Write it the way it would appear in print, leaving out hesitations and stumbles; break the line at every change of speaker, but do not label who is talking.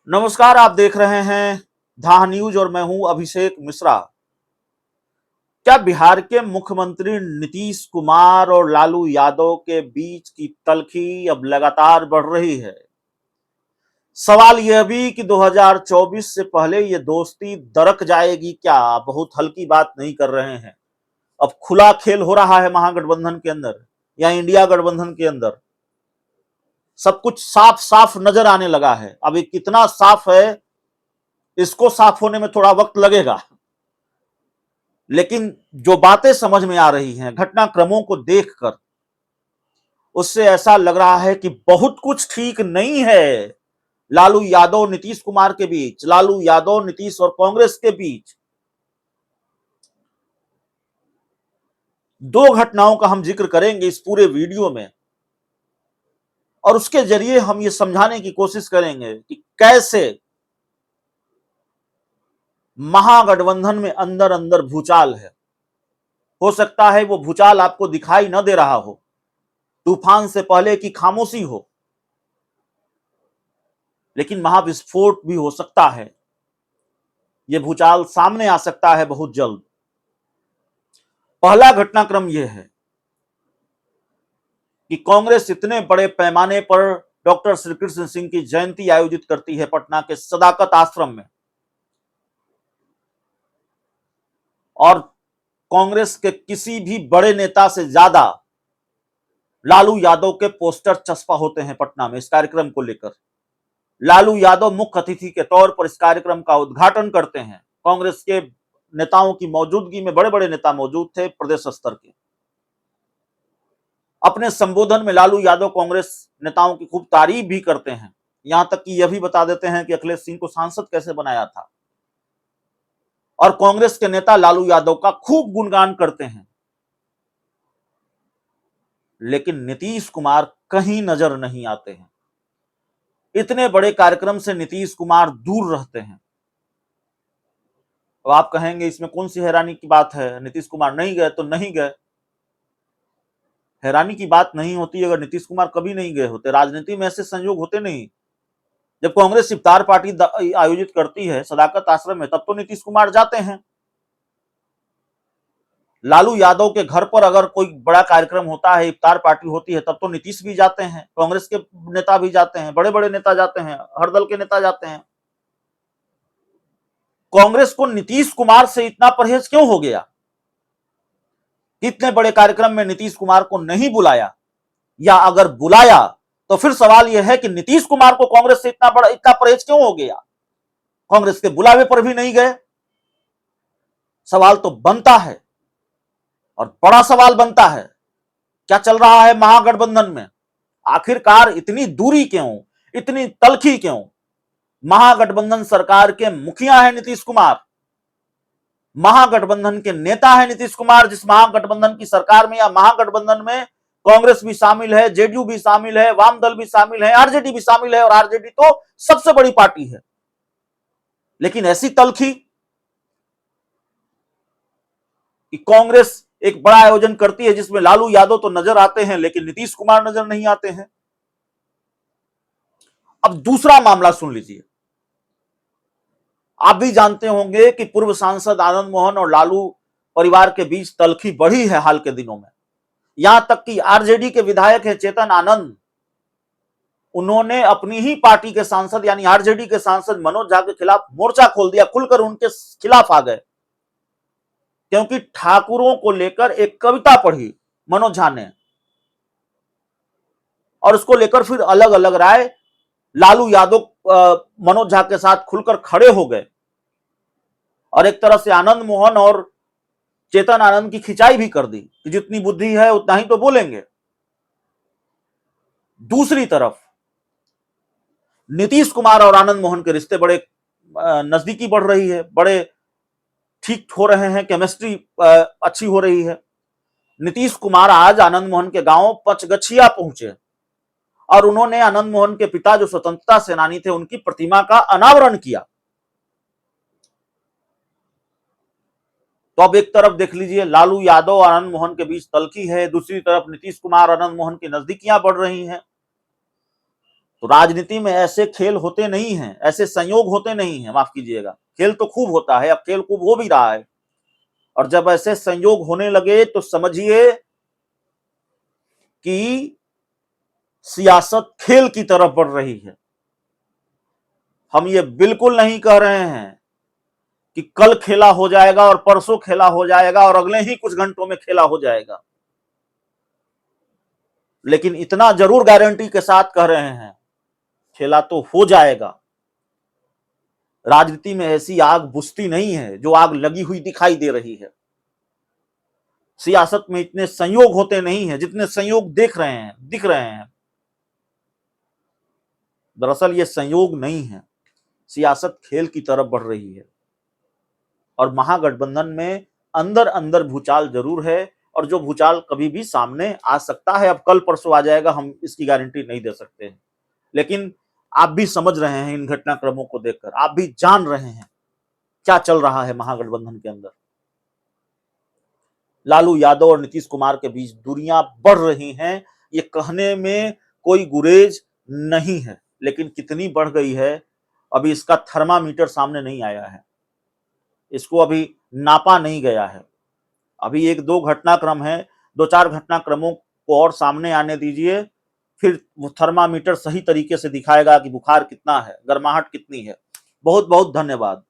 नमस्कार, आप देख रहे हैं धाह न्यूज और मैं हूं अभिषेक मिश्रा। क्या बिहार के मुख्यमंत्री नीतीश कुमार और लालू यादव के बीच की तल्खी अब लगातार बढ़ रही है? सवाल यह भी कि 2024 से पहले ये दोस्ती दरक जाएगी क्या? बहुत हल्की बात नहीं कर रहे हैं। अब खुला खेल हो रहा है महागठबंधन के अंदर या इंडिया गठबंधन के अंदर। सब कुछ साफ साफ नजर आने लगा है। अब ये कितना साफ है, इसको साफ होने में थोड़ा वक्त लगेगा, लेकिन जो बातें समझ में आ रही हैं घटनाक्रमों को देखकर, उससे ऐसा लग रहा है कि बहुत कुछ ठीक नहीं है लालू यादव नीतीश कुमार के बीच, लालू यादव नीतीश और कांग्रेस के बीच। दो घटनाओं का हम जिक्र करेंगे इस पूरे वीडियो में और उसके जरिए हम ये समझाने की कोशिश करेंगे कि कैसे महागठबंधन में अंदर अंदर भूचाल है। हो सकता है वो भूचाल आपको दिखाई न दे रहा हो, तूफान से पहले की खामोशी हो, लेकिन महाविस्फोट भी हो सकता है। यह भूचाल सामने आ सकता है बहुत जल्द। पहला घटनाक्रम यह है कि कांग्रेस इतने बड़े पैमाने पर डॉक्टर श्री कृष्ण सिंह की जयंती आयोजित करती है पटना के सदाकत आश्रम में, और कांग्रेस के किसी भी बड़े नेता से ज्यादा लालू यादव के पोस्टर चस्पा होते हैं पटना में इस कार्यक्रम को लेकर। लालू यादव मुख्य अतिथि के तौर पर इस कार्यक्रम का उद्घाटन करते हैं। कांग्रेस के नेताओं की मौजूदगी में बड़े बड़े नेता मौजूद थे प्रदेश स्तर के। अपने संबोधन में लालू यादव कांग्रेस नेताओं की खूब तारीफ भी करते हैं, यहां तक कि यह भी बता देते हैं कि अखिलेश सिंह को सांसद कैसे बनाया था, और कांग्रेस के नेता लालू यादव का खूब गुणगान करते हैं। लेकिन नीतीश कुमार कहीं नजर नहीं आते हैं। इतने बड़े कार्यक्रम से नीतीश कुमार दूर रहते हैं। तो आप कहेंगे इसमें कौन सी हैरानी की बात है, नीतीश कुमार नहीं गए तो नहीं गए। हैरानी की बात नहीं होती अगर नीतीश कुमार कभी नहीं गए होते। राजनीति में ऐसे संयोग होते नहीं। जब कांग्रेस इफ्तार पार्टी आयोजित करती है सदाकत आश्रम में, तब तो नीतीश कुमार जाते हैं। लालू यादव के घर पर अगर कोई बड़ा कार्यक्रम होता है, इफ्तार पार्टी होती है, तब तो नीतीश भी जाते हैं, कांग्रेस के नेता भी जाते हैं, बड़े बड़े नेता जाते हैं, हर दल के नेता जाते हैं। कांग्रेस को नीतीश कुमार से इतना परहेज क्यों हो गया? इतने बड़े कार्यक्रम में नीतीश कुमार को नहीं बुलाया, या अगर बुलाया तो फिर सवाल यह है कि नीतीश कुमार को कांग्रेस से इतना परहेज क्यों हो गया? कांग्रेस के बुलावे पर भी नहीं गए। सवाल तो बनता है, और बड़ा सवाल बनता है, क्या चल रहा है महागठबंधन में? आखिरकार इतनी दूरी क्यों, इतनी तलखी क्यों? महागठबंधन सरकार के मुखिया है नीतीश कुमार, महागठबंधन के नेता है नीतीश कुमार। जिस महागठबंधन की सरकार में या महागठबंधन में कांग्रेस भी शामिल है, जेडीयू भी शामिल है, वाम दल भी शामिल है, आरजेडी भी शामिल है, और आरजेडी तो सबसे बड़ी पार्टी है। लेकिन ऐसी तलखी कि कांग्रेस एक बड़ा आयोजन करती है जिसमें लालू यादव तो नजर आते हैं लेकिन नीतीश कुमार नजर नहीं आते हैं। अब दूसरा मामला सुन लीजिए। आप भी जानते होंगे कि पूर्व सांसद आनंद मोहन और लालू परिवार के बीच तलखी बढ़ी है हाल के दिनों में। यहां तक कि आरजेडी के विधायक है चेतन आनंद, उन्होंने अपनी ही पार्टी के सांसद यानी आरजेडी के सांसद मनोज झा के खिलाफ मोर्चा खोल दिया, खुलकर उनके खिलाफ आ गए, क्योंकि ठाकुरों को लेकर एक कविता पढ़ी मनोज झा ने, और उसको लेकर फिर अलग अलग राय लालू यादव मनोज झा के साथ खुलकर खड़े हो गए, और एक तरह से आनंद मोहन और चेतन आनंद की खिंचाई भी कर दी कि जितनी बुद्धि है उतना ही तो बोलेंगे। दूसरी तरफ नीतीश कुमार और आनंद मोहन के रिश्ते बड़े नजदीकी बढ़ रही है, बड़े ठीक हो रहे हैं, केमिस्ट्री अच्छी हो रही है। नीतीश कुमार आज आनंद मोहन के गांव पचगछिया पहुंचे और उन्होंने आनंद मोहन के पिता जो स्वतंत्रता सेनानी थे उनकी प्रतिमा का अनावरण किया। तो अब एक तरफ देख लीजिए लालू यादव और आनंद मोहन के बीच तलखी है, दूसरी तरफ नीतीश कुमार आनंद मोहन की नजदीकियां बढ़ रही हैं। तो राजनीति में ऐसे खेल होते नहीं हैं, ऐसे संयोग होते नहीं हैं, माफ कीजिएगा। खेल तो खूब होता है, अब खेल खूब हो भी रहा है, और जब ऐसे संयोग होने लगे तो समझिए कि सियासत खेल की तरफ बढ़ रही है। हम ये बिल्कुल नहीं कह रहे हैं कि कल खेला हो जाएगा और परसों खेला हो जाएगा और अगले ही कुछ घंटों में खेला हो जाएगा, लेकिन इतना जरूर गारंटी के साथ कह रहे हैं, खेला तो हो जाएगा। राजनीति में ऐसी आग बुझती नहीं है जो आग लगी हुई दिखाई दे रही है। सियासत में इतने संयोग होते नहीं है जितने संयोग दिख रहे हैं। दरअसल ये संयोग नहीं है, सियासत खेल की तरफ बढ़ रही है, और महागठबंधन में अंदर अंदर भूचाल जरूर है, और जो भूचाल कभी भी सामने आ सकता है। अब कल परसों आ जाएगा, हम इसकी गारंटी नहीं दे सकते हैं, लेकिन आप भी समझ रहे हैं इन घटनाक्रमों को देखकर, आप भी जान रहे हैं क्या चल रहा है महागठबंधन के अंदर। लालू यादव और नीतीश कुमार के बीच दूरियां बढ़ रही हैं, ये कहने में कोई गुरेज नहीं है, लेकिन कितनी बढ़ गई है अभी इसका थर्मामीटर सामने नहीं आया है, इसको अभी नापा नहीं गया है। अभी एक दो घटनाक्रम है, दो चार घटनाक्रमों को और सामने आने दीजिए, फिर वो थर्मामीटर सही तरीके से दिखाएगा कि बुखार कितना है, गर्माहट कितनी है। बहुत बहुत धन्यवाद।